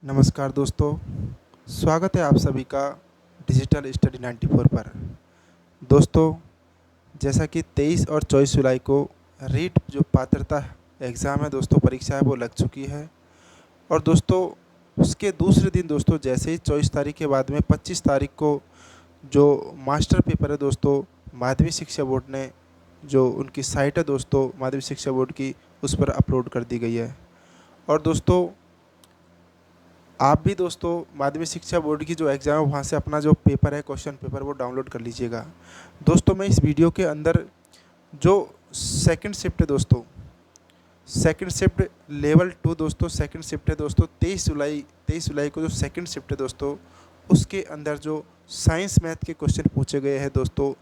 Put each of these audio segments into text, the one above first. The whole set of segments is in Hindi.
नमस्कार दोस्तों, स्वागत है आप सभी का डिजिटल स्टडी 94 पर। दोस्तों, जैसा कि 23 और 24 जुलाई को रीट जो पात्रता एग्ज़ाम है दोस्तों, परीक्षा है वो लग चुकी है। और दोस्तों उसके दूसरे दिन दोस्तों जैसे ही 24 तारीख के बाद में 25 तारीख को जो मास्टर पेपर है दोस्तों, माध्यमिक शिक्षा बोर्ड ने जो उनकी साइट है दोस्तों माध्यमिक शिक्षा बोर्ड की, उस पर अपलोड कर दी गई है। और दोस्तों आप भी दोस्तों माध्यमिक शिक्षा बोर्ड की जो एग्ज़ाम है वहाँ से अपना जो पेपर है, क्वेश्चन पेपर, वो डाउनलोड कर लीजिएगा। दोस्तों मैं इस वीडियो के अंदर जो सेकंड शिफ्ट है दोस्तों, सेकंड शिफ्ट लेवल 2 दोस्तों, सेकंड शिफ्ट है दोस्तों 23 जुलाई को जो सेकंड शिफ्ट है दोस्तों, उसके अंदर जो साइंस मैथ के क्वेश्चन पूछे गए हैं दोस्तों,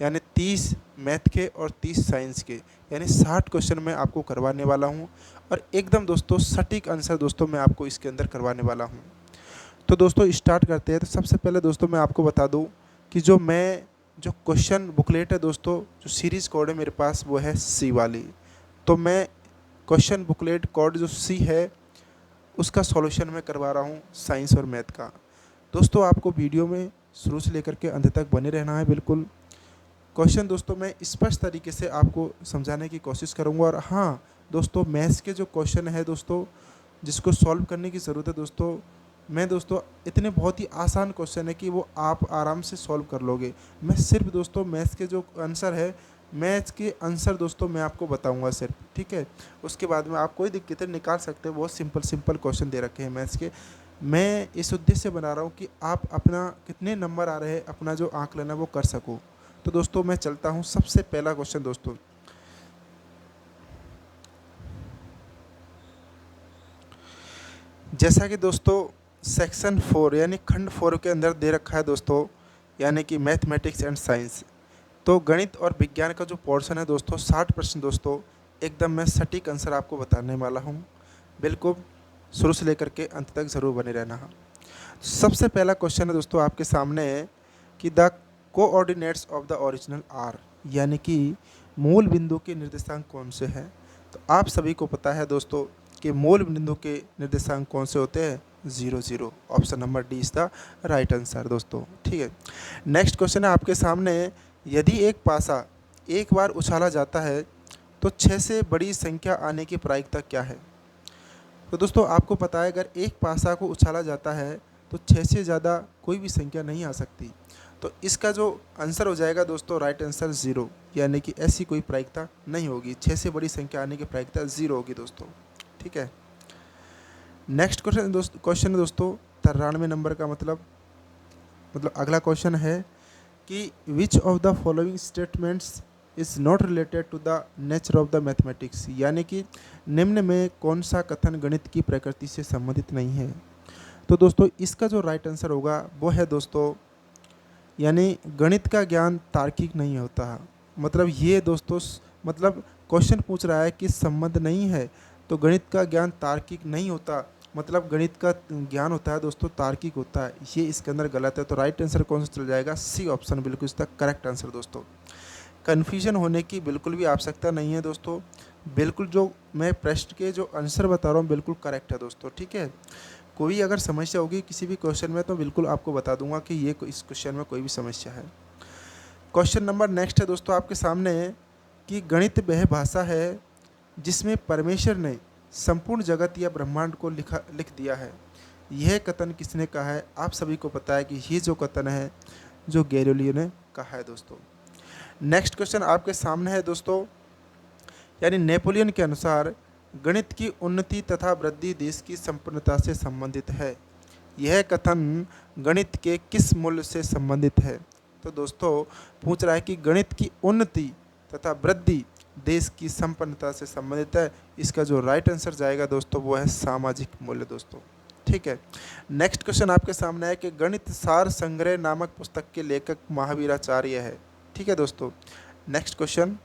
यानी 30 मैथ के और 30 साइंस के, यानी 60 क्वेश्चन मैं आपको करवाने वाला हूं। और एकदम दोस्तों सटीक आंसर दोस्तों मैं आपको इसके अंदर करवाने वाला हूं। तो दोस्तों स्टार्ट करते हैं। तो सबसे पहले दोस्तों मैं आपको बता दूं कि जो क्वेश्चन बुकलेट है दोस्तों, जो सीरीज़ कोड है मेरे पास वो है सी वाली। तो मैं क्वेश्चन बुकलेट कोड जो सी है उसका सॉल्यूशन मैं करवा रहा हूँ साइंस और मैथ का। दोस्तों आपको वीडियो में शुरू से लेकर के अंत तक बने रहना है बिल्कुल। क्वेश्चन दोस्तों मैं स्पष्ट तरीके से आपको समझाने की कोशिश करूंगा। और हाँ दोस्तों, मैथ्स के जो क्वेश्चन है दोस्तों, जिसको सॉल्व करने की ज़रूरत है दोस्तों, मैं दोस्तों इतने बहुत ही आसान क्वेश्चन है कि वो आप आराम से सॉल्व कर लोगे। मैं सिर्फ दोस्तों मैथ्स के जो आंसर है, मैथ्स के आंसर दोस्तों मैं आपको बताऊंगा सिर्फ, ठीक है। उसके बाद में आप कोई दिक्कतें निकाल सकते हैं, बहुत सिंपल सिंपल क्वेश्चन दे रखे हैं मैथ्स के। मैं इस उद्देश्य से बना रहा हूँ कि आप अपना कितने नंबर आ रहे हैं, अपना जो आंकलन है वो कर सको। तो दोस्तों मैं चलता हूँ। सबसे पहला क्वेश्चन दोस्तों, जैसा कि दोस्तों सेक्शन 4 यानी खंड 4 के अंदर दे रखा है दोस्तों, यानी कि मैथमेटिक्स एंड साइंस। तो गणित और विज्ञान का जो पोर्शन है दोस्तों 60% दोस्तों, एकदम मैं सटीक आंसर आपको बताने वाला हूँ। बिल्कुल शुरू से लेकर के अंत तक ज़रूर बने रहना। सबसे पहला क्वेश्चन है दोस्तों आपके सामने कि the coordinates of the original R, यानी कि मूल बिंदु के निर्देशांक कौन से हैं। तो आप सभी को पता है दोस्तों कि मूल बिंदु के निर्देशांक कौन से होते हैं, 0 0। Option number D is the right answer दोस्तों, ठीक है। नेक्स्ट क्वेश्चन है आपके सामने, यदि एक पासा एक बार उछाला जाता है तो 6 से बड़ी संख्या आने की प्रायिकता क्या है। तो दोस्तों आपको पता है अगर एक पासा को उछाला जाता है तो 6 से ज़्यादा कोई भी संख्या नहीं आ सकती। तो इसका जो आंसर हो जाएगा दोस्तों राइट आंसर 0, यानी कि ऐसी कोई प्रायिकता नहीं होगी। 6 से बड़ी संख्या आने की प्रायिकता 0 होगी दोस्तों, ठीक है। नेक्स्ट क्वेश्चन है दोस्तों 93 नंबर का, मतलब अगला क्वेश्चन है कि which of the following statements is not related to the nature of the mathematics, यानी कि निम्न में कौन सा कथन गणित की प्रकृति से संबंधित नहीं है। तो दोस्तों इसका जो राइट आंसर होगा वो है दोस्तों, यानी गणित का ज्ञान तार्किक नहीं होता। मतलब ये दोस्तों मतलब क्वेश्चन पूछ रहा है कि संबंध नहीं है, तो गणित का ज्ञान तार्किक नहीं होता, मतलब गणित का ज्ञान होता है दोस्तों तार्किक होता है। ये इसके अंदर गलत है। तो राइट आंसर कौन सा चल जाएगा, सी ऑप्शन बिल्कुल इसका करेक्ट आंसर दोस्तों। कन्फ्यूजन होने की बिल्कुल भी आवश्यकता नहीं है दोस्तों, बिल्कुल जो मैं प्रश्न के जो आंसर बता रहा हूँ बिल्कुल करेक्ट है दोस्तों, ठीक है। कोई अगर समस्या होगी किसी भी क्वेश्चन में तो बिल्कुल आपको बता दूंगा कि ये इस क्वेश्चन में कोई भी समस्या है। क्वेश्चन नंबर नेक्स्ट है दोस्तों आपके सामने कि गणित वह भाषा है जिसमें परमेश्वर ने संपूर्ण जगत या ब्रह्मांड को लिख दिया है। यह कथन किसने कहा है। आप सभी को पता है कि ये जो कथन है जो गैलीलियो ने कहा है दोस्तों। नेक्स्ट क्वेश्चन आपके सामने है दोस्तों, यानी नेपोलियन के अनुसार गणित की उन्नति तथा वृद्धि देश की संपन्नता से संबंधित है। यह कथन गणित के किस मूल्य से संबंधित है। तो दोस्तों पूछ रहा है कि गणित की उन्नति तथा वृद्धि देश की संपन्नता से संबंधित है। इसका जो राइट आंसर जाएगा दोस्तों वो है सामाजिक मूल्य दोस्तों, ठीक है। नेक्स्ट क्वेश्चन आपके सामने है कि गणित सार संग्रह नामक पुस्तक के लेखक महावीराचार्य है, ठीक है दोस्तों। नेक्स्ट क्वेश्चन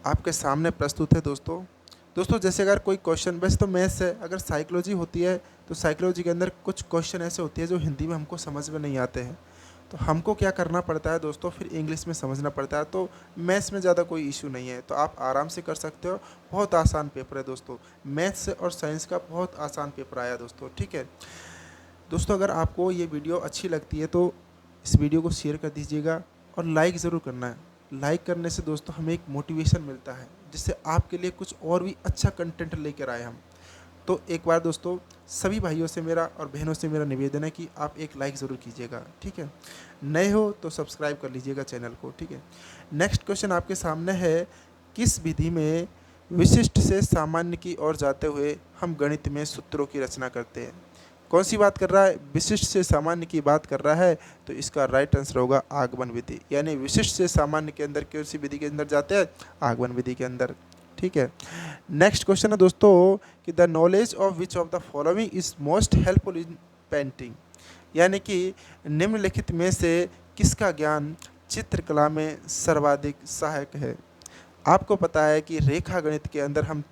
आपके सामने प्रस्तुत है दोस्तों जैसे अगर कोई क्वेश्चन, वैसे तो मैथ्स है, अगर साइकोलॉजी होती है तो साइकोलॉजी के अंदर कुछ क्वेश्चन ऐसे होते हैं जो हिंदी में हमको समझ में नहीं आते हैं। तो हमको क्या करना पड़ता है दोस्तों, फिर इंग्लिश में समझना पड़ता है। तो मैथ्स में ज़्यादा कोई इशू नहीं है, तो आप आराम से कर सकते हो। बहुत आसान पेपर है दोस्तों, मैथ्स और साइंस का बहुत आसान पेपर आया दोस्तों, ठीक है। दोस्तों अगर आपको ये वीडियो अच्छी लगती है तो इस वीडियो को शेयर कर दीजिएगा और लाइक ज़रूर करना है। लाइक करने से दोस्तों हमें एक मोटिवेशन मिलता है, जिससे आपके लिए कुछ और भी अच्छा कंटेंट लेकर आए हम। तो एक बार दोस्तों सभी भाइयों से मेरा और बहनों से मेरा निवेदन है कि आप एक लाइक ज़रूर कीजिएगा, ठीक है। नए हो तो सब्सक्राइब कर लीजिएगा चैनल को, ठीक है। नेक्स्ट क्वेश्चन आपके सामने है, किस विधि में विशिष्ट से सामान्य की ओर जाते हुए हम गणित में सूत्रों की रचना करते हैं? कौन सी बात कर रहा है? विशिष्ट से सामान्य की बात कर रहा है, तो इसका राइट आंसर होगा आगमन विधि। यानी विशिष्ट से सामान्य के अंदर कौन सी विधि के अंदर जाते हैं? आगमन विधि के अंदर, ठीक है। नेक्स्ट क्वेश्चन है दोस्तों कि the knowledge of which of the following is most helpful in painting, यानी कि निम्नलिखित में से किसका ज्ञान चित्रकला में सर्वाधिक सहायक है? आपको पता है कि रेखा गणित के अंदर हम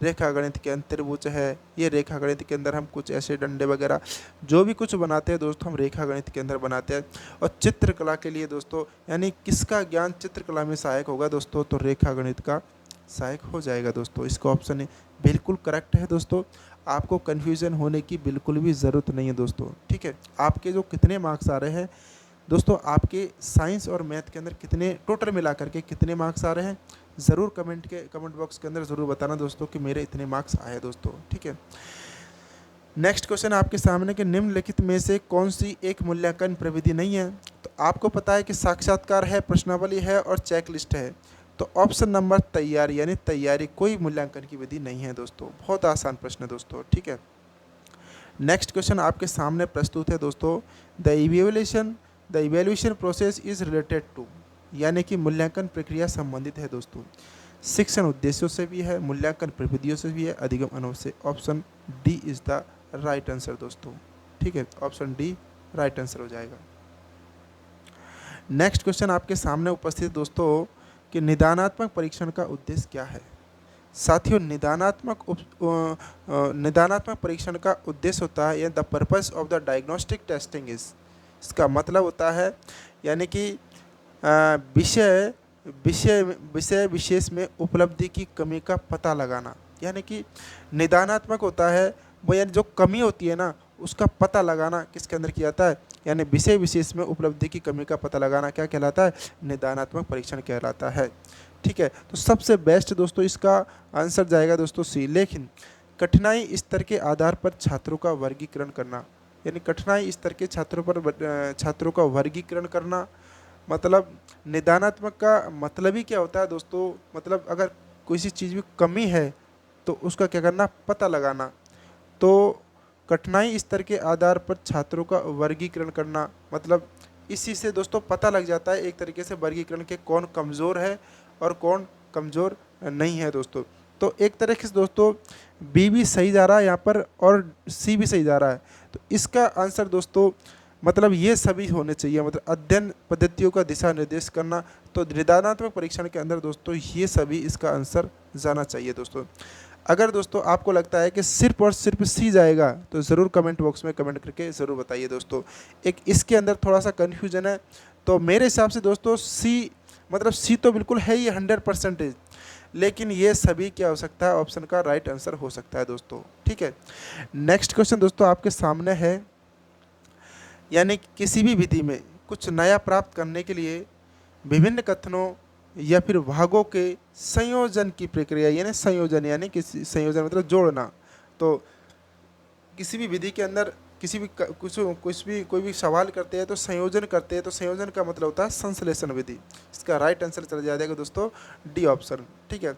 रेखा गणित के अंदर त्रिभुज है, ये रेखा गणित के अंदर हम कुछ ऐसे डंडे वगैरह जो भी कुछ बनाते हैं दोस्तों, हम रेखा गणित के अंदर बनाते हैं। और चित्रकला के लिए दोस्तों, यानी किसका ज्ञान चित्रकला में सहायक होगा दोस्तों, तो रेखा गणित का सहायक हो जाएगा दोस्तों। इसका ऑप्शन बिल्कुल करेक्ट है दोस्तों। आपको कन्फ्यूज़न होने की बिल्कुल भी ज़रूरत नहीं है दोस्तों, ठीक है। आपके जो कितने मार्क्स आ रहे हैं दोस्तों, आपके साइंस और मैथ के अंदर कितने टोटल मिला करके कितने मार्क्स आ रहे हैं, ज़रूर कमेंट बॉक्स के अंदर ज़रूर बताना दोस्तों कि मेरे इतने मार्क्स आए दोस्तों, ठीक है। नेक्स्ट क्वेश्चन आपके सामने कि निम्नलिखित में से कौन सी एक मूल्यांकन प्रविधि नहीं है? तो आपको पता है कि साक्षात्कार है, प्रश्नावली है और चेकलिस्ट है। तो ऑप्शन नंबर तैयारी, यानी तैयारी कोई मूल्यांकन की विधि नहीं है दोस्तों। बहुत आसान प्रश्न है दोस्तों, ठीक है। नेक्स्ट क्वेश्चन आपके सामने प्रस्तुत है दोस्तों, the evaluation process is related to, यानी कि मूल्यांकन प्रक्रिया संबंधित है दोस्तों। शिक्षण उद्देश्यों से भी है, मूल्यांकन प्रविधियों से भी है, अधिगम अनुभव से। Option D is the right answer दोस्तों, ठीक है। ऑप्शन डी राइट आंसर हो जाएगा। नेक्स्ट क्वेश्चन आपके सामने उपस्थित दोस्तों कि निदानात्मक परीक्षण का उद्देश्य क्या है? साथियों, निदानात्मक परीक्षण का उद्देश्य होता है, the purpose of the diagnostic testing is, इसका मतलब होता है यानी कि विषय विषय विषय विशेष में उपलब्धि की कमी का पता लगाना। यानी कि निदानात्मक होता है वो, यानी जो कमी होती है ना उसका पता लगाना किसके अंदर किया जाता है, यानी विषय विशेष में उपलब्धि की कमी का पता लगाना क्या कहलाता है? निदानात्मक परीक्षण कहलाता है, ठीक है। तो सबसे बेस्ट दोस्तों इसका आंसर जाएगा दोस्तों सी। लेकिन कठिनाई स्तर के आधार पर छात्रों का वर्गीकरण करना, यानी कठिनाई स्तर के छात्रों का वर्गीकरण करना, मतलब निदानात्मक का मतलब ही क्या होता है दोस्तों, मतलब अगर किसी चीज़ में कमी है तो उसका क्या करना? पता लगाना। तो कठिनाई स्तर के आधार पर छात्रों का वर्गीकरण करना, मतलब इसी से दोस्तों पता लग जाता है एक तरीके से वर्गीकरण के कौन कमज़ोर है और कौन कमज़ोर नहीं है दोस्तों। तो एक तरीके से दोस्तों बी भी सही जा रहा है यहाँ पर और सी भी सही जा रहा है। तो इसका आंसर दोस्तों मतलब ये सभी होने चाहिए, मतलब अध्ययन पद्धतियों का दिशा निर्देश करना। तो निदानात्मक परीक्षण के अंदर दोस्तों ये सभी इसका आंसर जाना चाहिए दोस्तों। अगर दोस्तों आपको लगता है कि सिर्फ और सिर्फ सी जाएगा तो ज़रूर कमेंट बॉक्स में कमेंट करके ज़रूर बताइए दोस्तों। एक इसके अंदर थोड़ा सा कन्फ्यूजन है, तो मेरे हिसाब से दोस्तों सी, मतलब सी तो बिल्कुल है ही 100%, लेकिन ये सभी क्या हो सकता है? ऑप्शन का राइट आंसर हो सकता है दोस्तों, ठीक है। नेक्स्ट क्वेश्चन दोस्तों आपके सामने है, यानी किसी भी विधि में कुछ नया प्राप्त करने के लिए विभिन्न कथनों या फिर भागों के संयोजन की प्रक्रिया, यानी संयोजन, यानी किसी संयोजन मतलब जोड़ना। तो किसी भी विधि के अंदर किसी भी कोई भी सवाल करते हैं तो संयोजन करते हैं, तो संयोजन का मतलब होता है संश्लेषण विधि। इसका राइट आंसर चला जाएगा दोस्तों डी ऑप्शन, ठीक है।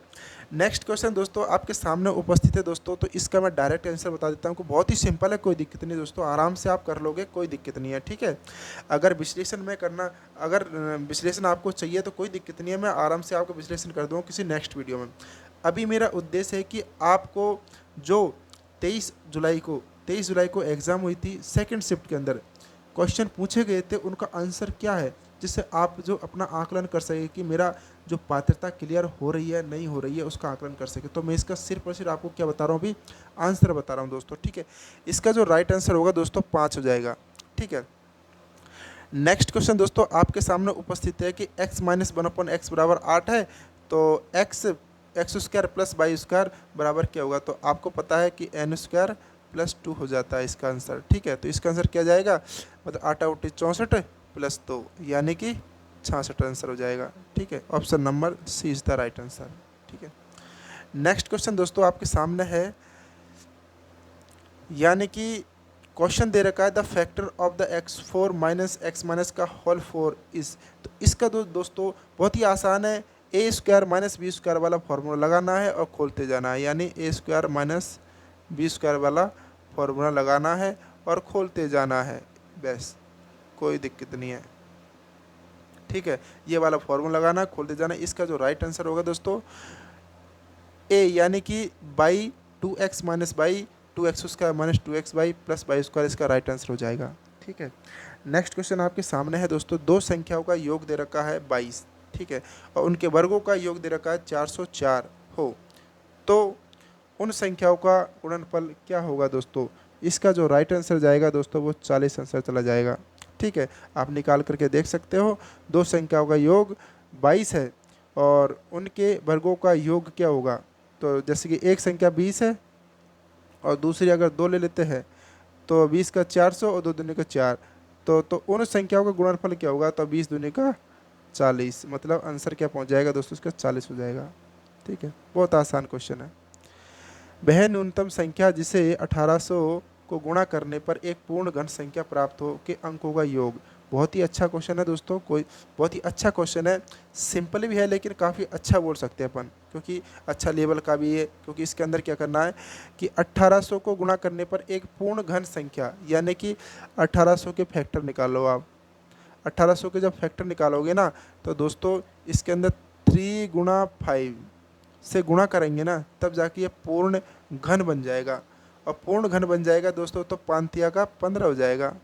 नेक्स्ट क्वेश्चन दोस्तों आपके सामने उपस्थित है दोस्तों, तो इसका मैं डायरेक्ट आंसर बता देता हूँ। बहुत ही सिंपल है, कोई दिक्कत नहीं दोस्तों, आराम से आप कर लोगे, कोई दिक्कत नहीं है, ठीक है। अगर विश्लेषण आपको चाहिए तो कोई दिक्कत नहीं है, मैं आराम से आपको विश्लेषण कर दूँगा किसी नेक्स्ट वीडियो में। अभी मेरा उद्देश्य है कि आपको जो 23 जुलाई को एग्ज़ाम हुई थी, सेकंड शिफ्ट के अंदर क्वेश्चन पूछे गए थे, उनका आंसर क्या है, जिससे आप जो अपना आकलन कर सके कि मेरा जो पात्रता क्लियर हो रही है नहीं हो रही है, उसका आकलन कर सके। तो मैं इसका सिर्फ और सिर्फ आपको क्या बता रहा हूँ, अभी आंसर बता रहा हूँ दोस्तों, ठीक है। इसका जो राइट आंसर होगा दोस्तों 5 हो जाएगा, ठीक है। नेक्स्ट क्वेश्चन दोस्तों आपके सामने उपस्थित है कि x माइनस 1/x बराबर 8 है, तो x square plus y square बराबर क्या होगा। तो आपको पता है कि n स्क्वायर प्लस 2 हो जाता है इसका आंसर। ठीक है, तो इसका आंसर क्या जाएगा, मतलब 8 × 64 प्लस 2 यानी कि 66 आंसर हो जाएगा। ठीक है, option number C is the right answer. ठीक है, नेक्स्ट क्वेश्चन दोस्तों आपके सामने है, यानी कि क्वेश्चन दे रखा है the factor of the x4 minus x minus का होल 4 इज। तो इसका दोस्तों बहुत ही आसान है, ए स्क्वायर माइनस बी स्क्वायर वाला फॉर्मूला लगाना है और खोलते जाना है, यानी ए स्क्वायर माइनस बी स्क्वायर वाला फॉर्मूला लगाना है और खोलते जाना है, बस कोई दिक्कत नहीं है। ठीक है, ये वाला फॉर्मूला लगाना है, खोलते जाना है। इसका जो राइट आंसर होगा दोस्तों ए, यानी कि by 2x minus by 2x square minus 2x by plus by square, इसका राइट आंसर हो जाएगा। ठीक है, नेक्स्ट क्वेश्चन आपके सामने है दोस्तों, दो संख्याओं का योग दे रखा है 22। ठीक है, और उनके वर्गों का योग दे रखा है 404 हो, तो उन संख्याओं का गुणनफल क्या होगा दोस्तों। इसका जो राइट आंसर जाएगा दोस्तों वो 40 आंसर चला जाएगा। ठीक है, आप निकाल करके देख सकते हो, दो संख्याओं का योग 22 है और उनके वर्गों का योग क्या होगा। तो जैसे कि एक संख्या 20 है और दूसरी अगर दो ले लेते हैं तो 20 का 400 और 2 दूनी का 4, तो उन संख्याओं का गुणनफल क्या होगा, तो 20 दूनी का 40, मतलब आंसर क्या पहुंच जाएगा दोस्तों, इसका 40 हो जाएगा। ठीक है, बहुत आसान क्वेश्चन है। वह न्यूनतम संख्या जिसे 1800 को गुणा करने पर एक पूर्ण घन संख्या प्राप्त हो के अंकों का योग। बहुत ही अच्छा क्वेश्चन है दोस्तों, कोई बहुत ही अच्छा क्वेश्चन है, सिंपल भी है लेकिन काफ़ी अच्छा बोल सकते हैं अपन, क्योंकि अच्छा लेवल का भी है। क्योंकि इसके अंदर क्या करना है कि 1800 को गुणा करने पर एक पूर्ण घन संख्या, यानी कि 1800 के फैक्टर निकालो आप। 1800 के जब फैक्टर निकालोगे ना, तो दोस्तों इसके अंदर 3 × 5 से गुणा करेंगे ना, तब जाके ये पूर्ण घन बन जाएगा। और पूर्ण घन बन जाएगा दोस्तों तो 5 का 15 हो जाएगा,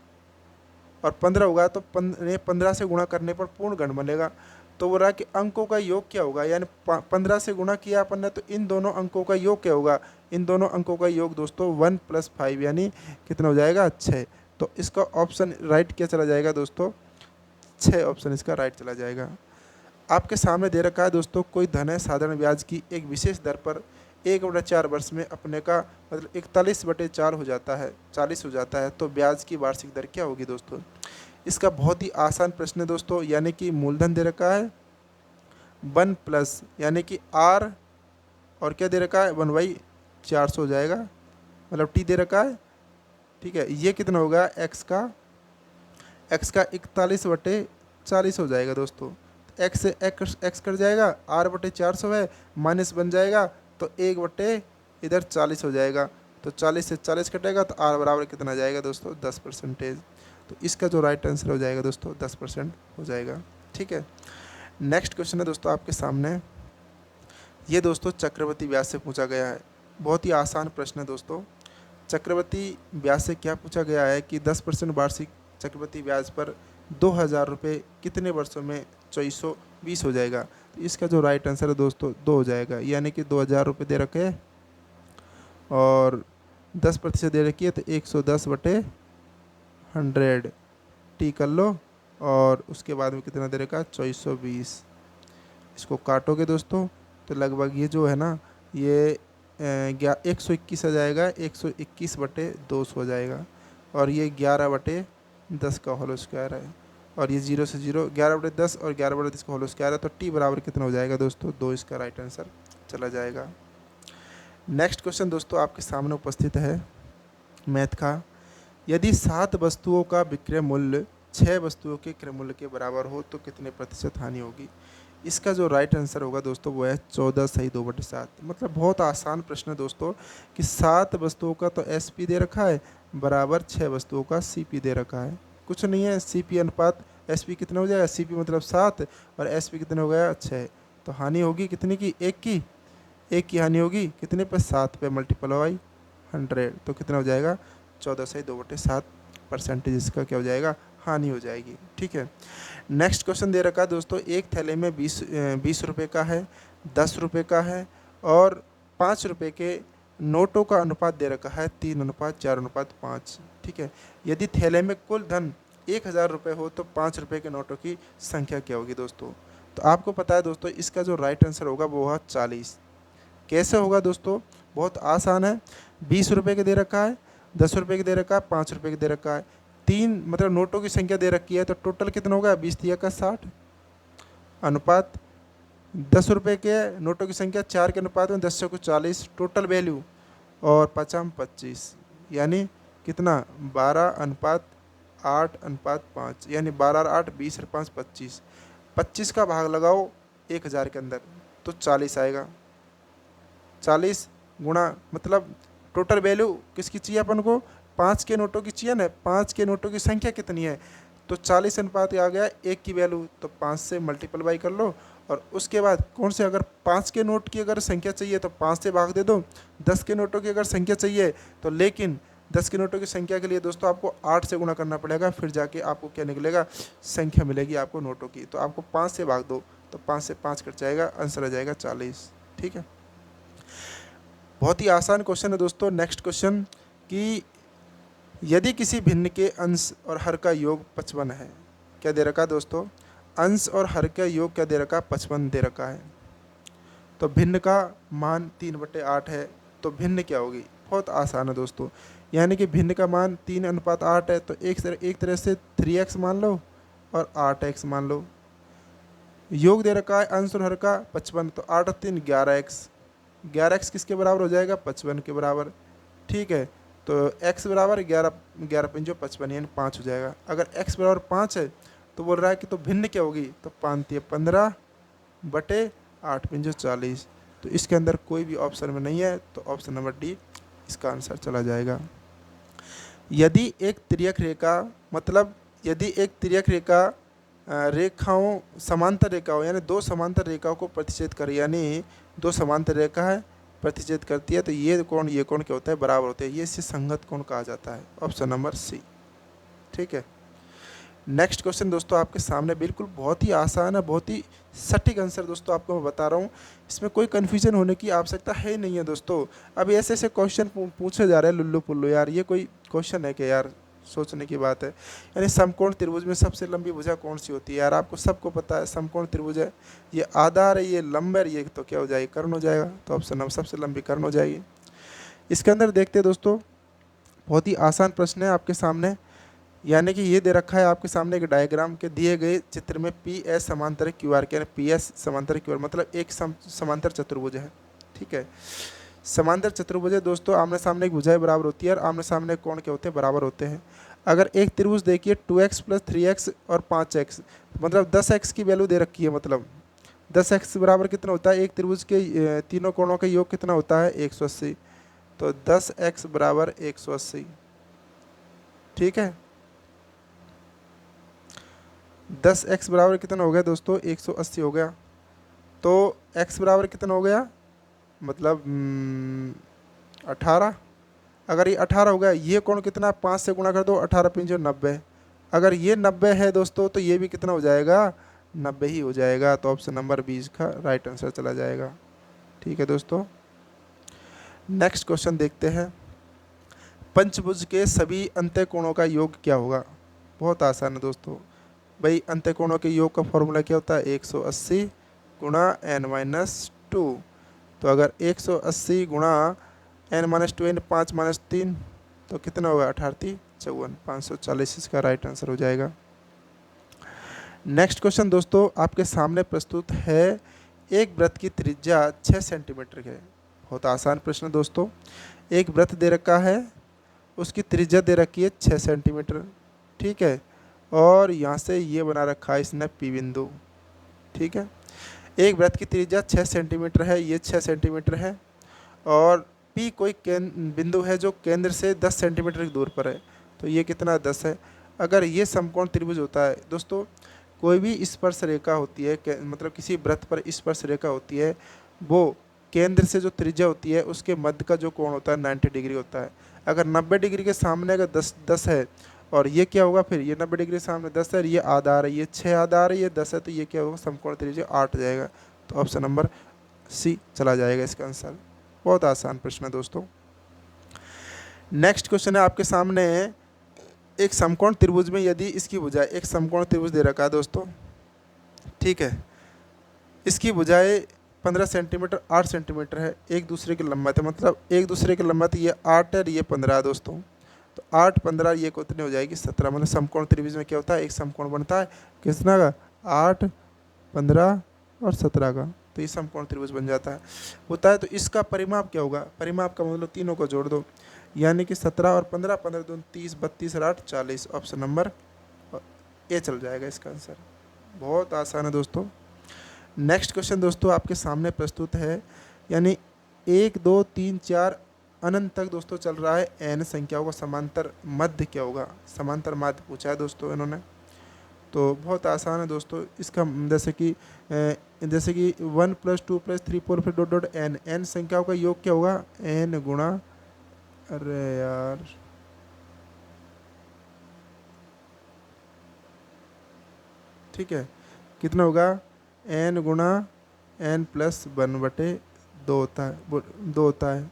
और 15 होगा तो 15 से गुणा करने पर पूर्ण घन बनेगा। तो वो रहा कि अंकों का योग क्या होगा, यानी 15 से गुणा किया अपन ने, तो इन दोनों अंकों का योग क्या होगा। इन दोनों अंकों का योग दोस्तों 1 + 5 यानी कितना हो जाएगा, 6। तो इसका ऑप्शन राइट क्या चला जाएगा दोस्तों, 6 ऑप्शन इसका राइट चला जाएगा। आपके सामने दे रखा है दोस्तों, कोई धन है साधारण ब्याज की एक विशेष दर पर 1/4 वर्ष में अपने का मतलब 41/4 हो जाता है, 40 हो जाता है, तो ब्याज की वार्षिक दर क्या होगी दोस्तों। इसका बहुत ही आसान प्रश्न है दोस्तों, यानी कि मूलधन दे रखा है 1 प्लस यानी कि r, और क्या दे रखा है 1/400 हो जाएगा, मतलब t दे रखा है। ठीक है, ये कितना होगा x का 41/40 हो जाएगा दोस्तों। x से x कट जाएगा, r/400 है, माइनस बन जाएगा, तो 1/ इधर 40 हो जाएगा, तो 40 से 40 कटेगा तो r बराबर कितना जाएगा दोस्तों, 10%। तो इसका जो राइट आंसर हो जाएगा दोस्तों 10% हो जाएगा। ठीक है, नेक्स्ट क्वेश्चन है दोस्तों आपके सामने, ये दोस्तों चक्रवृद्धि ब्याज से पूछा गया है। बहुत ही आसान प्रश्न है दोस्तों। चक्रवृद्धि ब्याज से क्या पूछा गया है कि 10% वार्षिक चक्रवृद्धि ब्याज पर 2000 रुपये कितने वर्षों में 2420 हो जाएगा। तो इसका जो राइट आंसर है दोस्तों 2 हो जाएगा, यानी कि 2000 रुपये दे रखे हैं और 10% दे रखी है, तो 110/100 टी कर लो, और उसके बाद में कितना दे रखा है 2420। इसको काटोगे दोस्तों तो लगभग ये जो है ना, ये 121 आ जाएगा, 121/200 हो जाएगा, और ये 11/10 का होल स्क्वायर है, और ये 0 से 0 11/10 और 11/10 का होल स्क्वायर है, तो टी बराबर कितना हो जाएगा दोस्तों 2, इसका राइट आंसर चला जाएगा। नेक्स्ट क्वेश्चन दोस्तों आपके सामने उपस्थित है मैथ का, यदि 7 वस्तुओं का विक्रय मूल्य 6 वस्तुओं के क्रय मूल्य के बराबर हो तो कितने प्रतिशत हानि होगी। इसका जो राइट आंसर होगा दोस्तों वो है 14 सही 2/7। मतलब बहुत आसान प्रश्न है दोस्तों कि 7 वस्तुओं का तो एसपी दे रखा है बराबर 6 वस्तुओं का सीपी दे रखा है। कुछ नहीं है, सीपी अनुपात एसपी कितना हो जाएगा, सीपी मतलब 7 और एसपी कितना हो गया 6, तो हानि होगी कितने की, एक की हानि होगी कितने पे, 7 पे मल्टीपल बाई 100, तो कितना हो जाएगा 14 सही 2/7%, इसका क्या हो जाएगा हानि हो जाएगी। ठीक है, नेक्स्ट क्वेश्चन दे रखा है दोस्तों, एक थैले में 20 रुपये का है, 10 रुपये का है और 5 रुपये के नोटों का अनुपात दे रखा है 3:4:5। ठीक है, यदि थैले में कुल धन 1000 रुपये हो तो 5 रुपये के नोटों की संख्या क्या होगी दोस्तों। तो आपको पता है दोस्तों इसका जो राइट आंसर होगा वो होगा 40। कैसे होगा दोस्तों, बहुत आसान है। 20 रुपये के दे रखा है, 10 रुपये के दे रखा है, 5 रुपये के दे रखा है, तीन मतलब नोटों की संख्या दे रखी है, तो टोटल कितना होगा 20 दिया का 60 अनुपात 10 रुपये के नोटों की संख्या 4 के अनुपात में 10 को 40 टोटल वैल्यू और 5×25 यानी कितना 12:8:5 यानी 12 और 8 20 और 5 25। 25 का भाग लगाओ 1000 के अंदर तो 40 आएगा। 40 गुणा मतलब टोटल वैल्यू किसकी चाहिए अपन को, 5 के नोटों की चाहिए ना। 5 के नोटों की संख्या कितनी है, तो 40 अनुपात आ गया 1 की वैल्यू, तो 5 से मल्टीप्लाई कर लो। और उसके बाद कौन से, अगर 5 के नोट की अगर संख्या चाहिए तो 5 से भाग दे दो। 10 के नोटों की अगर संख्या चाहिए तो, लेकिन 10 के नोटों की संख्या के लिए दोस्तों आपको 8 से गुणा करना पड़ेगा, फिर जाके आपको क्या निकलेगा, संख्या मिलेगी आपको नोटों की। तो आपको 5 से भाग दो तो 5 से 5 कट जाएगा, आंसर आ जाएगा 40। ठीक है, बहुत ही आसान क्वेश्चन है दोस्तों। नेक्स्ट क्वेश्चन कि यदि किसी भिन्न के अंश और हर का योग 55 है, क्या दे रखा है दोस्तों, अंश और हर का योग क्या दे रखा है 55 दे रखा है। तो भिन्न का मान 3/8 है, तो भिन्न क्या होगी, बहुत आसान है दोस्तों। यानी कि भिन्न का मान 3:8 है, तो एक तरह से 3x मान लो और 8x मान लो। योग दे रखा है अंश और हर का 55, तो 8 और 3 11x। 11x किसके बराबर हो जाएगा, 55 के बराबर। ठीक है, तो x बराबर 11×5 55 यानी 5 हो जाएगा। अगर x बराबर 5 है तो बोल रहा है कि तो भिन्न क्या होगी, तो 5×15/8×40। तो इसके अंदर कोई भी ऑप्शन में नहीं है, तो ऑप्शन नंबर डी इसका आंसर चला जाएगा। यदि एक तिर्यक रेखा, मतलब यदि एक तिर्यक रेखा रेखाओं समांतर रेखाओं यानी दो समांतर रेखाओं को प्रतिच्छेद करे, यानी दो समांतर रेखा है प्रतिच्छेद करती है, तो ये कोण क्या होता है, बराबर होते हैं। ये इसे संगत कोण कहा जाता है, ऑप्शन नंबर सी। ठीक है, नेक्स्ट क्वेश्चन दोस्तों आपके सामने बिल्कुल बहुत ही आसान है, बहुत ही सटीक आंसर दोस्तों आपको मैं बता रहा हूँ। इसमें कोई कन्फ्यूजन होने की आवश्यकता है नहीं है दोस्तों। अभी ऐसे ऐसे क्वेश्चन पूछे जा रहे हैं लुल्लू पुल्लू, यार ये कोई क्वेश्चन है कि यार, सोचने की बात है। यानी समकोण त्रिभुज में सबसे लंबी भुजा कौन सी होती है, यार आपको सबको पता है समकोण त्रिभुज है, ये आधार है, ये लंब है, ये तो क्या हो जाएगी, कर्ण हो जाएगा। तो ऑप्शन नंबर सबसे लंबी कर्ण हो जाएगी। इसके अंदर देखते हैं दोस्तों, बहुत ही आसान प्रश्न है आपके सामने। यानी कि ये दे रखा है आपके सामने एक डायग्राम के दिए गए चित्र में पी एस समांतर क्यू आर, यानी पी एस समांतर क्यू आर मतलब एक समांतर चतुर्भुज है। ठीक है, समांतर चतुर्भुज है दोस्तों, आमने सामने एक भुजाएं बराबर होती है और आमने सामने कोण क्या होते हैं, बराबर होते हैं। अगर एक त्रिभुज देखिए 2x + 3x और 5x, मतलब 10x की वैल्यू दे रखी है, मतलब 10x बराबर कितना होता है, एक त्रिभुज के तीनों कोणों का योग कितना होता है 180, तो 10x बराबर 180। ठीक है, 10x बराबर कितना हो गया दोस्तों 180 हो गया। तो x बराबर कितना हो गया, मतलब 18। अगर ये 18 हो गया, ये कोण कितना 5 से गुणा कर दो, 18×5 90। अगर ये 90 है दोस्तों तो ये भी कितना हो जाएगा 90 ही हो जाएगा। तो ऑप्शन नंबर 20 का राइट आंसर चला जाएगा। ठीक है दोस्तों, नेक्स्ट क्वेश्चन देखते हैं। पंचभुज के सभी अंत्यकोणों का योग क्या होगा, बहुत आसान है दोस्तों। भाई अंत्यकोणों के योग का फॉर्मूला क्या होता है 180 × n-2। तो अगर 180 × n-2 यानी 5 - 3 तो कितना होगा 18 54 540 इसका राइट आंसर हो जाएगा। नेक्स्ट क्वेश्चन दोस्तों आपके सामने प्रस्तुत है। एक वृत्त की त्रिज्या 6 सेंटीमीटर है। बहुत आसान प्रश्न दोस्तों, एक वृत्त दे रखा है, उसकी त्रिज्या दे रखी है 6 सेंटीमीटर। ठीक है, और यहाँ से ये बना रखा है इसने पी बिंदु। ठीक है, एक वृत्त की त्रिज्या 6 सेंटीमीटर है, ये 6 सेंटीमीटर है, और पी कोई बिंदु है जो केंद्र से 10 सेंटीमीटर की दूर पर है, तो ये कितना 10 है। अगर ये समकोण त्रिभुज होता है दोस्तों, कोई भी स्पर्श रेखा होती है, मतलब किसी वृत्त पर स्पर्श रेखा होती है, वो केंद्र से जो त्रिज्या होती है उसके मध्य का जो कोण होता है 90 डिग्री होता है। अगर 90 डिग्री के सामने अगर 10 है, और ये क्या होगा फिर, ये 90 डिग्री सामने 10 है, ये आधार है, ये 6 आधार है, ये 10 है, तो ये क्या होगा समकोण त्रिज्या 8 हो जाएगा। तो ऑप्शन नंबर सी चला जाएगा इसका आंसर। बहुत आसान प्रश्न है दोस्तों। नेक्स्ट क्वेश्चन है आपके सामने, एक समकोण त्रिभुज में यदि इसकी भुजाएं, एक समकोण त्रिभुज दे रखा है दोस्तों, ठीक है, इसकी भुजाएं 15 सेंटीमीटर 8 सेंटीमीटर है, एक दूसरे की लंबाई है, मतलब एक दूसरे की लंबाई ये 8 है और ये 15 है दोस्तों। तो 8 15 ये कितने हो जाएगी 17, मतलब समकोण त्रिभुज में क्या होता है, एक समकोण बनता है कितना का, 8 15 और 17 का, तो ये समकोण त्रिभुज बन जाता है होता है। तो इसका परिमाप क्या होगा, परिमाप का मतलब तीनों को जोड़ दो, यानी कि 17 और 15, 15 दूनी 30, 32 और 8 40, ऑप्शन नंबर ए चल जाएगा इसका आंसर। बहुत आसान है दोस्तों। नेक्स्ट क्वेश्चन दोस्तों आपके सामने प्रस्तुत है, यानी 1 2 3 4 अनंत तक दोस्तों चल रहा है एन संख्याओं का समांतर मध्य क्या होगा, समांतर माध्य पूछा है दोस्तों इन्होंने। तो बहुत आसान है दोस्तों इसका, जैसे कि 1 + 2 + 3 4 फिर डॉट डॉट एन, एन संख्याओं का योग क्या होगा, एन गुणा, अरे यार ठीक है, कितना होगा, एन गुणा एन प्लस 1/2 होता है, 2 होता है।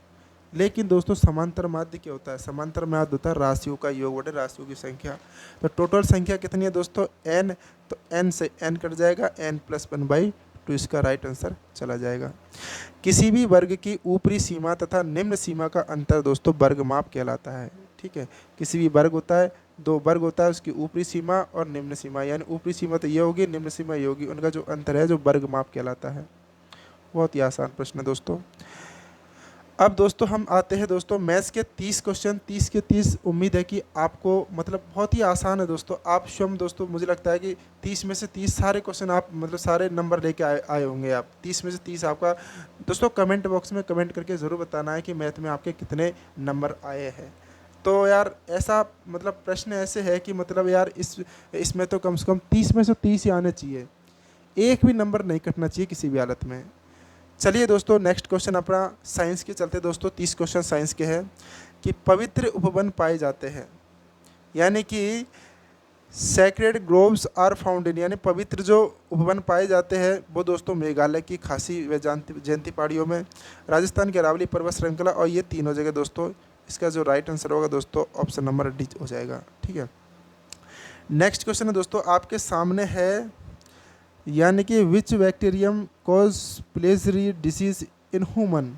लेकिन दोस्तों समांतर माध्य क्या होता है, समांतर माध्य होता है राशियों का योग बटे राशियों की संख्या। तो टोटल संख्या कितनी है दोस्तों, एन, तो एन से एन कट जाएगा, एन + 1/2, इसका राइट आंसर चला जाएगा। किसी भी वर्ग की ऊपरी सीमा तथा निम्न सीमा का अंतर दोस्तों वर्गमाप कहलाता है, ठीक है। किसी भी वर्ग होता है, 2 वर्ग होता है, उसकी ऊपरी सीमा और निम्न सीमा, यानी ऊपरी सीमा तो ये होगी, निम्न सीमा ये होगी, उनका जो अंतर है जो वर्गमाप कहलाता है। बहुत ही आसान प्रश्न है दोस्तों। अब दोस्तों हम आते हैं दोस्तों मैथ्स के 30 क्वेश्चन, 30 के 30 उम्मीद है कि आपको मतलब बहुत ही आसान है दोस्तों। आप स्वयं दोस्तों मुझे लगता है कि 30 में से 30 सारे क्वेश्चन आप मतलब सारे नंबर लेके आए होंगे आप, 30 में से 30 आपका दोस्तों कमेंट बॉक्स में कमेंट करके ज़रूर बताना है कि मैथ में आपके कितने नंबर आए हैं। तो यार ऐसा मतलब प्रश्न ऐसे है कि मतलब यार इसमें तो कम से कम 30 में से 30 ही आने चाहिए, एक भी नंबर नहीं कटना चाहिए किसी भी हालत में। चलिए दोस्तों नेक्स्ट क्वेश्चन अपना साइंस के चलते दोस्तों, 30 क्वेश्चन साइंस के हैं कि पवित्र उपवन पाए जाते हैं, यानी कि sacred groves are found in, यानी पवित्र जो उपवन पाए जाते हैं वो दोस्तों मेघालय की खासी व जयंती पहाड़ियों में, राजस्थान की अरावली पर्वत श्रृंखला, और ये तीनों जगह दोस्तों। इसका जो राइट आंसर होगा दोस्तों ऑप्शन नंबर डी हो जाएगा, ठीक है। नेक्स्ट क्वेश्चन है दोस्तों आपके सामने है, यानी कि विच बैक्टीरियम कॉज प्लेजरी डिसीज इन ह्यूमन,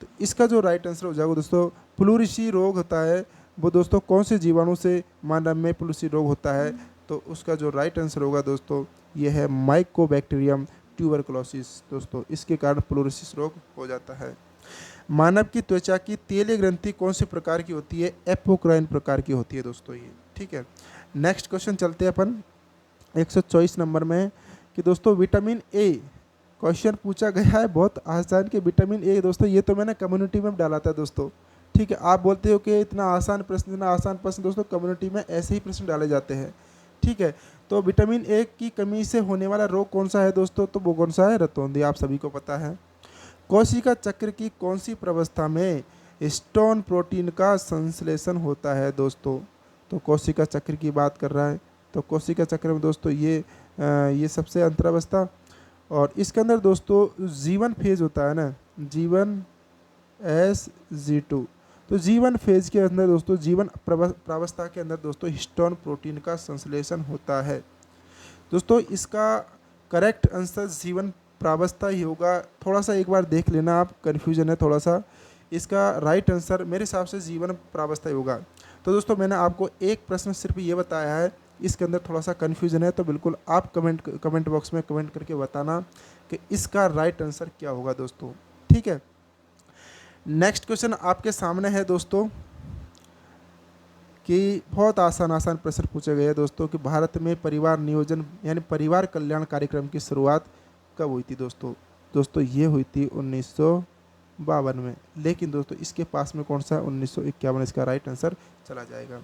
तो इसका जो राइट आंसर हो जाएगा दोस्तों प्लूरिशी रोग होता है वो दोस्तों कौन से जीवाणु से मानव में प्लूरिशी रोग होता है, तो उसका जो राइट आंसर होगा दोस्तों ये है माइकोबैक्टीरियम ट्यूबरकुलोसिस दोस्तों, इसके कारण प्लूरिसिस रोग हो जाता है। मानव की त्वचा की तेलीय ग्रंथि कौन से प्रकार की होती है, एपोक्राइन प्रकार की होती है दोस्तों ये, ठीक है। नेक्स्ट क्वेश्चन चलते हैं अपन 124 नंबर में कि दोस्तों विटामिन ए, क्वेश्चन पूछा गया है बहुत आसान कि विटामिन ए दोस्तों, ये तो मैंने कम्युनिटी में डाला था दोस्तों, ठीक है। आप बोलते हो कि इतना आसान प्रश्न दोस्तों कम्युनिटी में ऐसे ही प्रश्न डाले जाते हैं, ठीक है। तो विटामिन ए की कमी से होने वाला रोग कौन सा है दोस्तों, तो वो कौन सा है, रतौंधी, आप सभी को पता है। कोशिका चक्र की कौन सी प्रवस्था में हिस्टोन प्रोटीन का संश्लेषण होता है दोस्तों, तो कोशिका चक्र की बात कर रहा है, तो कोशिका चक्र में दोस्तों ये सबसे अंतरावस्था, और इसके अंदर दोस्तों जीवन फेज होता है ना, जीवन SG2, तो जीवन फेज के अंदर दोस्तों जीवन प्रावस्था के अंदर दोस्तों हिस्टोन प्रोटीन का संश्लेषण होता है दोस्तों। इसका करेक्ट आंसर जीवन प्रावस्था ही होगा, थोड़ा सा एक बार देख लेना आप, कन्फ्यूजन है थोड़ा सा, इसका राइट आंसर मेरे हिसाब से जीवन प्रावस्था ही होगा। तो दोस्तों मैंने आपको एक प्रश्न सिर्फ ये बताया है, इसके अंदर थोड़ा सा कन्फ्यूजन है, तो बिल्कुल आप कमेंट बॉक्स में कमेंट करके बताना कि इसका राइट आंसर क्या होगा दोस्तों, ठीक है। नेक्स्ट क्वेश्चन आपके सामने है दोस्तों कि बहुत आसान प्रश्न पूछे गए हैं दोस्तों कि भारत में परिवार नियोजन यानी परिवार कल्याण कार्यक्रम की शुरुआत कब हुई थी दोस्तों ये हुई थी 1952 में, लेकिन दोस्तों इसके पास में कौन सा 1951, इसका राइट आंसर चला जाएगा।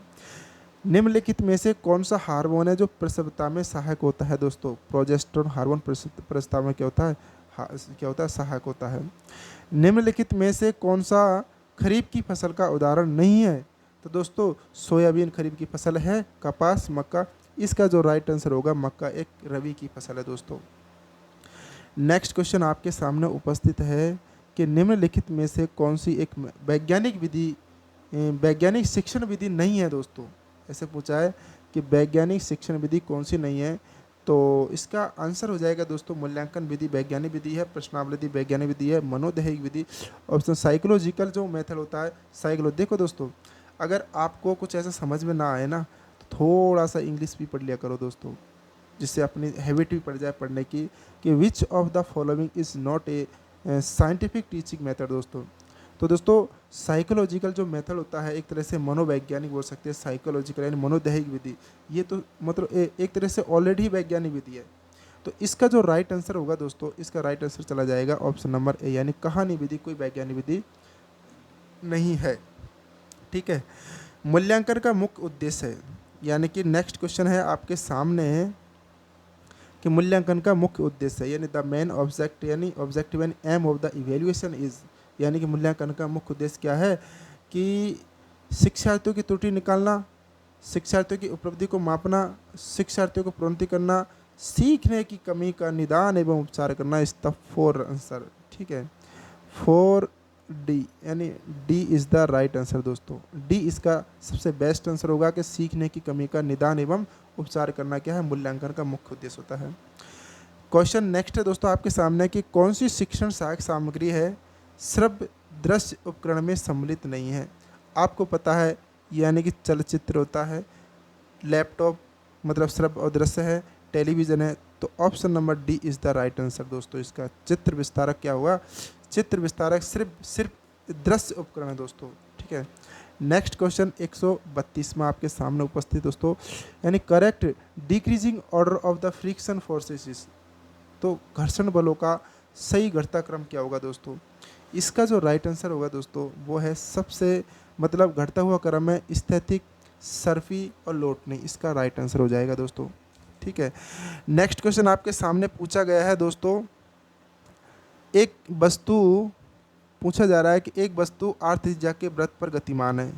निम्नलिखित में से कौन सा हार्मोन है जो प्रसवता में सहायक होता है दोस्तों, प्रोजेस्टेरोन हार्मोन प्रसवता में क्या होता है सहायक होता है। निम्नलिखित में से कौन सा खरीफ की फसल का उदाहरण नहीं है, तो दोस्तों सोयाबीन खरीफ की फसल है, कपास मक्का, इसका जो राइट आंसर होगा मक्का एक रबी की फसल है दोस्तों। नेक्स्ट क्वेश्चन आपके सामने उपस्थित है कि निम्नलिखित में से कौन सी एक वैज्ञानिक शिक्षण विधि नहीं है दोस्तों, ऐसे पूछा है कि वैज्ञानिक शिक्षण विधि कौन सी नहीं है, तो इसका आंसर हो जाएगा दोस्तों मूल्यांकन विधि वैज्ञानिक विधि है, प्रश्नावली वैज्ञानिक विधि है, मनोदैहिक विधि। ऑप्शन साइकोलॉजिकल जो मेथड होता है साइकोलॉजी। देखो दोस्तों, अगर आपको कुछ ऐसा समझ में ना आए ना तो थोड़ा सा इंग्लिश भी पढ़ लिया करो दोस्तों, जिससे अपनी हैबिट भी पड़ जाए पढ़ने की, कि which of the following is not a scientific teaching method दोस्तों। तो दोस्तों साइकोलॉजिकल जो मेथड होता है एक तरह से मनोवैज्ञानिक बोल सकते हैं, साइकोलॉजिकल यानी मनोदैहिक विधि, ये तो मतलब एक तरह से ऑलरेडी वैज्ञानिक विधि है। तो इसका जो राइट आंसर होगा दोस्तों, इसका राइट आंसर चला जाएगा ऑप्शन नंबर ए, यानी कहानी विधि कोई वैज्ञानिक विधि नहीं है। ठीक है, मूल्यांकन का मुख्य उद्देश्य है, यानी कि नेक्स्ट क्वेश्चन है आपके सामने कि मूल्यांकन का मुख्य उद्देश्य है, यानी द मेन ऑब्जेक्ट यानी objective and aim of the evaluation is, यानी कि मूल्यांकन का मुख्य उद्देश्य क्या है कि शिक्षार्थियों की त्रुटि निकालना, शिक्षार्थियों की उपलब्धि को मापना, शिक्षार्थियों को प्रोन्नति करना, सीखने की कमी का निदान एवं उपचार करना। इस द फोर आंसर। ठीक है, 4D यानी D is the right answer दोस्तों। डी इसका सबसे बेस्ट आंसर होगा कि सीखने की कमी का निदान एवं उपचार करना क्या है, मूल्यांकन का मुख्य उद्देश्य होता है। क्वेश्चन नेक्स्ट है दोस्तों आपके सामने कि कौन सी शिक्षण सहायक सामग्री है श्रव्य दृश्य उपकरण में सम्मिलित नहीं है। आपको पता है यानी कि चलचित्र होता है, लैपटॉप मतलब श्रव्य और दृश्य है, टेलीविज़न है, तो option number D is the right answer दोस्तों। इसका चित्र विस्तारक क्या हुआ, चित्र विस्तारक सिर्फ दृश्य उपकरण है दोस्तों। ठीक है, नेक्स्ट क्वेश्चन 132 आपके सामने उपस्थित दोस्तों, यानी correct decreasing order of the friction forces, तो घर्षण बलों का सही घटता क्रम क्या होगा दोस्तों। इसका जो राइट आंसर होगा दोस्तों वो है सबसे मतलब घटता हुआ क्रम है स्थैतिक, सर्फी और लोटनी, इसका राइट आंसर हो जाएगा दोस्तों। ठीक है, नेक्स्ट क्वेश्चन आपके सामने पूछा गया है दोस्तों, एक वस्तु पूछा जा रहा है कि एक वस्तु आर त्रिज्या के वृत्त पर गतिमान है,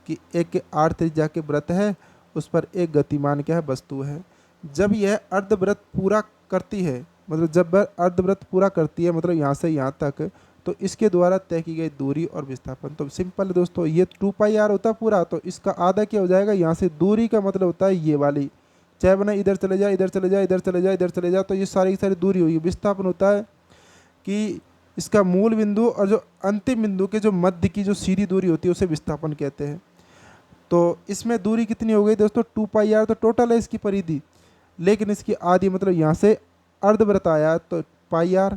कि एक आर त्रिज्या के वृत्त है उस पर एक गतिमान क्या है, वस्तु है। जब यह अर्धवृत्त पूरा करती है, मतलब जब वह अर्धवृत्त पूरा करती है मतलब यहाँ से यहाँ तक, तो इसके द्वारा तय की गई दूरी और विस्थापन, तो सिंपल है दोस्तों, ये 2πr होता है पूरा, तो इसका आधा क्या हो जाएगा, यहाँ से दूरी का मतलब होता है ये वाली, चाहे बना इधर चले जाए इधर चले जाए इधर चले जाए इधर चले जाए, तो ये सारी की सारी दूरी होगी। विस्थापन होता है कि इसका मूल बिंदु और जो अंतिम बिंदु के जो मध्य की जो सीधी दूरी होती है उसे विस्थापन कहते हैं। तो इसमें दूरी कितनी हो गई दोस्तों, 2πr तो टोटल है इसकी परिधि, लेकिन इसकी आधी मतलब यहाँ से अर्धवृत्त आया तो πr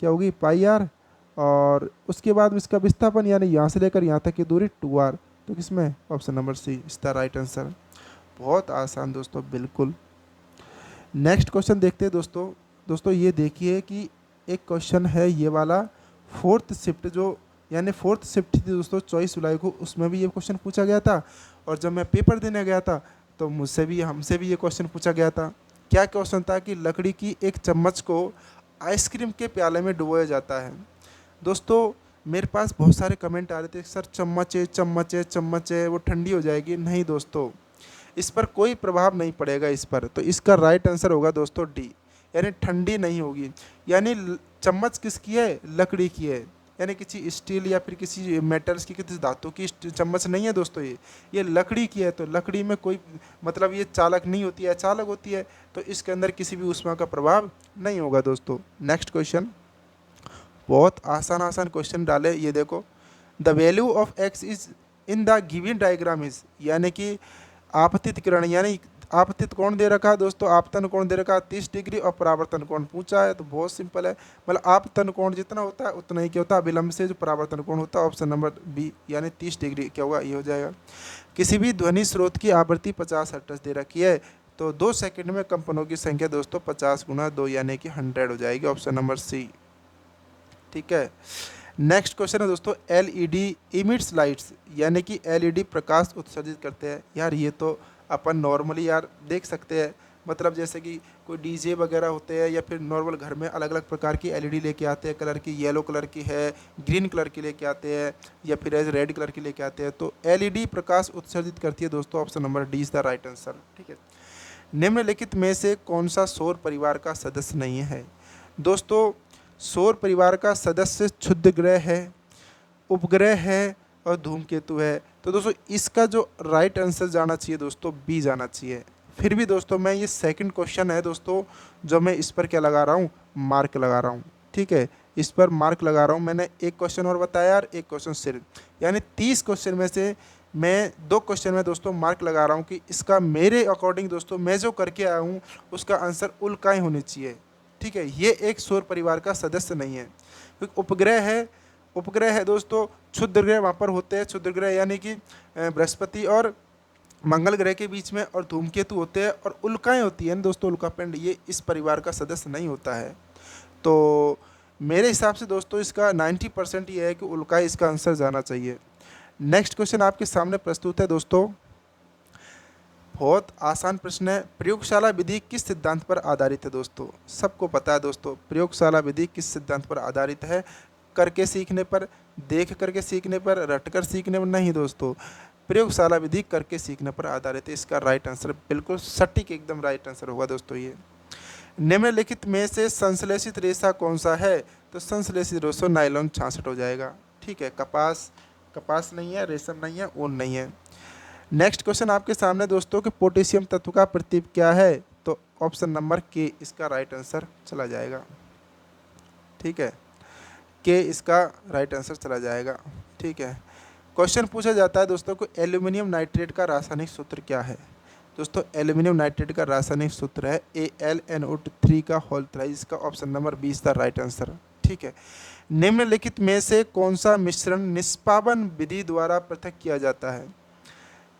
क्या होगी, πr, और उसके बाद इसका विस्थापन यानी यहाँ से लेकर यहाँ तक की दूरी 2r, तो किसमें option number C is the right answer. बहुत आसान दोस्तों, बिल्कुल। नेक्स्ट क्वेश्चन देखते हैं दोस्तों। दोस्तों ये देखिए कि एक क्वेश्चन है ये वाला, फोर्थ शिफ्ट जो यानी फोर्थ शिफ्ट थी दोस्तों 24 जुलाई को, उसमें भी ये क्वेश्चन पूछा गया था, और जब मैं पेपर देने गया था तो हमसे भी ये क्वेश्चन पूछा गया था। क्या क्वेश्चन था कि लकड़ी की एक चम्मच को आइसक्रीम के प्याले में डुबोया जाता है। दोस्तों मेरे पास बहुत सारे कमेंट आ रहे थे, सर चम्मच है चम्मच है चम्मच है वो ठंडी हो जाएगी। नहीं दोस्तों, इस पर कोई प्रभाव नहीं पड़ेगा इस पर, तो इसका राइट आंसर होगा दोस्तों डी, यानी ठंडी नहीं होगी। यानी चम्मच किसकी है, लकड़ी की है, यानी किसी स्टील या फिर किसी मेटल्स की किसी धातु की चम्मच नहीं है दोस्तों, ये लकड़ी की है। तो लकड़ी में कोई मतलब ये चालक नहीं होती है, अचालक होती है, तो इसके अंदर किसी भी ऊष्मा का प्रभाव नहीं होगा दोस्तों। नेक्स्ट क्वेश्चन, बहुत आसान क्वेश्चन डाले, ये देखो, the value of x is in the given diagram is, यानी कि आपतित किरण यानी आपतित कोण दे रखा है दोस्तों, आपतन कोण दे रखा है 30 डिग्री और परावर्तन कोण पूछा है, तो बहुत सिंपल है, मतलब आपतन कोण जितना होता है उतना ही क्या होता है, विलंब से जो परावर्तन कोण होता है ऑप्शन नंबर बी यानी 30 डिग्री क्या होगा, ये हो जाएगा। किसी भी ध्वनि स्रोत की आवृत्ति 50 हर्ट्ज दे रखी है, तो 2 सेकंड में कंपनों की संख्या दोस्तों 50 गुना 2 यानी कि 100 हो जाएगी, ऑप्शन नंबर सी। ठीक है, नेक्स्ट क्वेश्चन है दोस्तों, एलईडी इमिट्स लाइट्स, यानी कि एलईडी प्रकाश उत्सर्जित करते हैं। यार ये तो अपन नॉर्मली यार देख सकते हैं, मतलब जैसे कि कोई डीजे वगैरह होते हैं या फिर नॉर्मल घर में अलग अलग प्रकार की एलईडी लेके आते हैं, कलर की येलो कलर की है, ग्रीन कलर की लेके आते हैं, या फिर एज रेड कलर की लेके आते हैं, तो एलईडी प्रकाश उत्सर्जित करती है दोस्तों, option number D is the right answer. ठीक है, निम्नलिखित में से कौन सा सौर परिवार का सदस्य नहीं है। दोस्तों सौर परिवार का सदस्य क्षुद्र ग्रह है, उपग्रह है और धूमकेतु है। तो दोस्तों इसका जो राइट आंसर जाना चाहिए दोस्तों बी जाना चाहिए। फिर भी दोस्तों मैं ये सेकंड क्वेश्चन है दोस्तों, जो मैं इस पर क्या लगा रहा हूँ, मार्क लगा रहा हूँ। ठीक है, इस पर मार्क लगा रहा हूँ। मैंने एक क्वेश्चन और बताया और एक क्वेश्चन सिर्फ, यानी 30 क्वेश्चन में से मैं 2 क्वेश्चन में दोस्तों मार्क लगा रहा हूँ कि इसका मेरे अकॉर्डिंग दोस्तों मैं जो करके आया हूँ उसका आंसर उल्काएँ होनी चाहिए। ठीक है, ये एक सौर परिवार का सदस्य नहीं है, क्योंकि उपग्रह है दोस्तों, क्षुद्र ग्रह वहाँ पर होते हैं। क्षुद्र ग्रह यानी कि बृहस्पति और मंगल ग्रह के बीच में, और धूमकेतु होते हैं, और उल्काएँ होती हैं दोस्तों, उल्कापिंड, ये इस परिवार का सदस्य नहीं होता है। तो मेरे हिसाब से दोस्तों इसका 90% ये है कि उल्काएँ इसका आंसर जाना चाहिए। नेक्स्ट क्वेश्चन आपके सामने प्रस्तुत है दोस्तों, बहुत आसान प्रश्न है। प्रयोगशाला विधि किस सिद्धांत पर आधारित है दोस्तों? सबको पता है दोस्तों, प्रयोगशाला विधि किस सिद्धांत पर आधारित है? करके सीखने पर, देख करके सीखने पर, रट कर सीखने पर? नहीं दोस्तों, प्रयोगशाला विधि करके सीखने पर आधारित है। इसका राइट आंसर बिल्कुल सटीक एकदम राइट आंसर होगा दोस्तों ये। निम्नलिखित में से संश्लेषित रेशा कौन सा है? तो संश्लेषित रेशा नायलॉन 66 हो जाएगा। ठीक है, कपास नहीं है, रेशम नहीं है, ऊन नहीं है। नेक्स्ट क्वेश्चन आपके सामने दोस्तों कि पोटेशियम तत्व का प्रतीक क्या है? तो ऑप्शन नंबर के इसका राइट आंसर चला जाएगा। ठीक है, के इसका राइट आंसर चला जाएगा। ठीक है, क्वेश्चन पूछा जाता है दोस्तों को एल्यूमिनियम नाइट्रेट का रासायनिक सूत्र क्या है? दोस्तों एल्यूमिनियम नाइट्रेट का रासायनिक सूत्र है AlNO3 का होल थ्राइज। इसका option number 20 the right answer. ठीक है, निम्नलिखित में से कौन सा मिश्रण निष्पादन विधि द्वारा पृथक किया जाता है?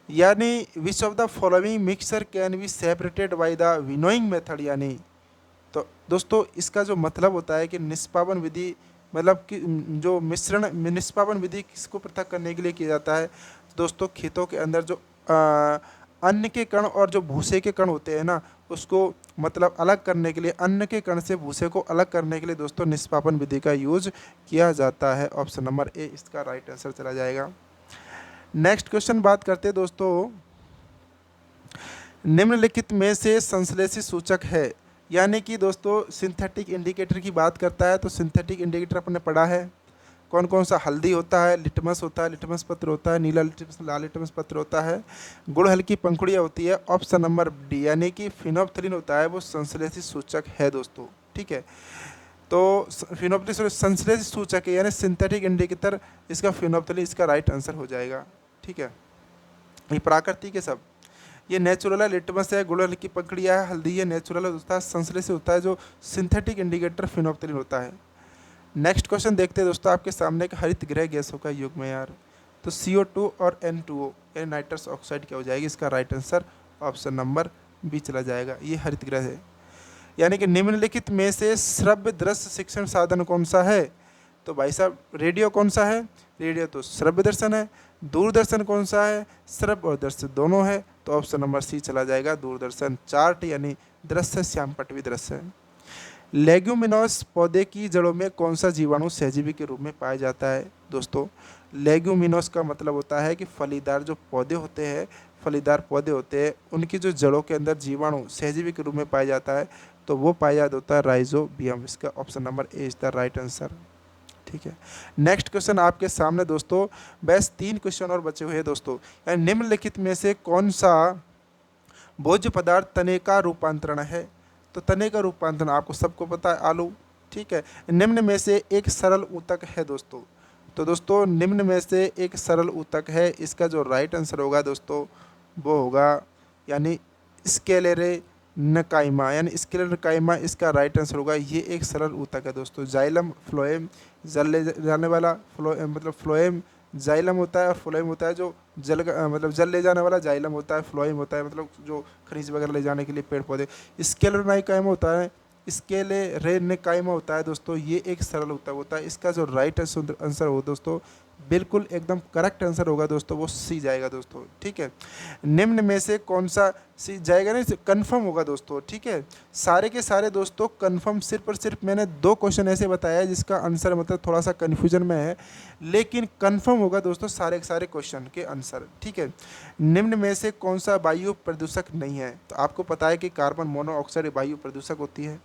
यानी विच of the following mixture can be separated by the winnowing method? यानी तो दोस्तों इसका जो मतलब होता है कि निष्पादन विधि, मतलब कि जो मिश्रण निष्पादन विधि किसको पृथक करने के लिए किया जाता है दोस्तों? खेतों के अंदर जो अन्न के कण और जो भूसे के कण होते हैं ना, उसको मतलब अलग करने के लिए, अन्न के कण से भूसे को अलग करने के लिए दोस्तों निष्पादन विधि का यूज किया जाता है। ऑप्शन नंबर ए इसका राइट आंसर चला जाएगा। नेक्स्ट क्वेश्चन बात करते हैं दोस्तों, निम्नलिखित में से संश्लेषित सूचक है? यानी कि दोस्तों सिंथेटिक इंडिकेटर की बात करता है, तो सिंथेटिक इंडिकेटर अपने पढ़ा है कौन कौन सा? हल्दी होता है, लिटमस होता है, लिटमस पत्र होता है, नीला लिटमस, लाल लिटमस पत्र होता है, गुड़हल की पंखुड़ियाँ होती है। ऑप्शन नंबर डी यानी कि फिनोप्थलीन होता है, वो संश्लेषित सूचक है दोस्तों। ठीक है, तो फिनोप्थलीन संश्लेषित सूचक है, यानी सिंथेटिक इंडिकेटर इसका फिनोप्थलीन इसका राइट आंसर हो जाएगा। ठीक है, ये प्राकृतिक है सब, ये नेचुरल है, लिटमस है, गुड़हल की पंखुड़ियाँ है, हल्दी है, नेचुरल होता है, संश्लेषित होता है, जो सिंथेटिक इंडिकेटर फिनोप्थलीन होता है। नेक्स्ट क्वेश्चन देखते हैं दोस्तों आपके सामने कि हरित गृह गैसों का युग्म यार, तो CO2 और N2O यानी नाइट्रस ऑक्साइड क्या हो जाएगी? इसका right answer option number B चला जाएगा। ये हरित गृह है। यानी कि निम्नलिखित में से श्रव्य दृश्य शिक्षण साधन कौन सा है? तो भाई साहब रेडियो कौन सा है? रेडियो तो श्रव्य दर्शन है। दूरदर्शन कौन सा है? श्रव्य और दृश्य दोनों है, तो ऑप्शन नंबर सी चला जाएगा दूरदर्शन। चार्ट यानी दृश्य श्यामपटवी दृश्य है। लेग्यूमिनोस पौधे की जड़ों में कौन सा जीवाणु सहजीवी के रूप में पाया जाता है? दोस्तों लेग्यूमिनोस का मतलब होता है कि फलीदार जो पौधे होते हैं, फलीदार पौधे होते हैं, उनकी जो जड़ों के अंदर जीवाणु सहजीवी के रूप में पाया जाता है, तो वो पाया जाता होता है राइजोबियम। इसका option number A is the right answer. ठीक है, नेक्स्ट क्वेश्चन आपके सामने दोस्तों, बस 3 क्वेश्चन और बचे हुए हैं दोस्तों। निम्नलिखित में से कौन सा भोज्य पदार्थ तने का रूपांतरण है? तो तने का रूपांतरण आपको सबको पता है, आलू। ठीक है, निम्न में से एक सरल ऊतक है दोस्तों, तो दोस्तों निम्न में से एक सरल ऊतक है, इसका जो राइट आंसर होगा दोस्तों वो होगा यानी स्केलेरे नकाइमा, यानी स्केलेरकाइमा इसका राइट आंसर होगा। ये एक सरल ऊतक है दोस्तों। जाइलम फ्लोएम, जल ले जाने वाला मतलब फ्लोएम जाइलम होता है, और फ्लोएम होता है जो मतलब जल ले जाने वाला, जाइलम होता है, फ्लोएम होता है मतलब जो खनिज वगैरह ले जाने के लिए पेड़ पौधे। स्केलेरकाइमा होता है, स्केलेरेनकाइमा होता है दोस्तों, ये एक सरल ऊतक होता है। इसका जो राइट आंसर हो दोस्तों बिल्कुल एकदम करेक्ट आंसर होगा दोस्तों, वो सी जाएगा दोस्तों। ठीक है, निम्न में से कौन सा सी जाएगा? नहीं, कंफर्म होगा दोस्तों। ठीक है, सारे के सारे दोस्तों कंफर्म, सिर्फ और सिर्फ मैंने 2 क्वेश्चन ऐसे बताया है जिसका आंसर मतलब थोड़ा सा कन्फ्यूजन में है, लेकिन कंफर्म होगा दोस्तों सारे के सारे क्वेश्चन के आंसर। ठीक है, निम्न में से कौन सा वायु प्रदूषक नहीं है? तो आपको पता है कि कार्बन मोनोऑक्साइड वायु प्रदूषक होती है।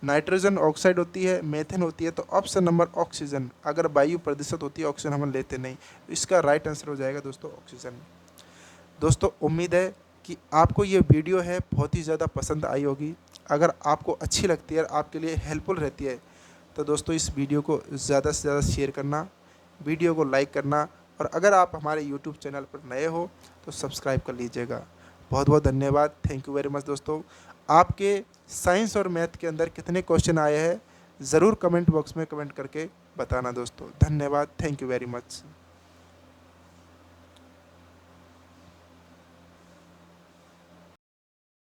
नाइट्रोजन ऑक्साइड होती है, मेथेन होती है, तो ऑप्शन नंबर ऑक्सीजन। अगर वायु प्रदूषित होती है, ऑक्सीजन हम लेते नहीं, इसका राइट आंसर हो जाएगा दोस्तों ऑक्सीजन। दोस्तों उम्मीद है कि आपको ये वीडियो है बहुत ही ज़्यादा पसंद आई होगी। अगर आपको अच्छी लगती है और आपके लिए हेल्पफुल रहती है तो दोस्तों इस वीडियो को ज़्यादा से ज़्यादा शेयर करना, वीडियो को लाइक करना, और अगर आप हमारे यूट्यूब चैनल पर नए हो तो सब्सक्राइब कर लीजिएगा। बहुत बहुत धन्यवाद, थैंक यू वेरी मच दोस्तों। आपके साइंस और मैथ के अंदर कितने क्वेश्चन आए हैं ज़रूर कमेंट बॉक्स में कमेंट करके बताना दोस्तों। धन्यवाद, थैंक यू वेरी मच।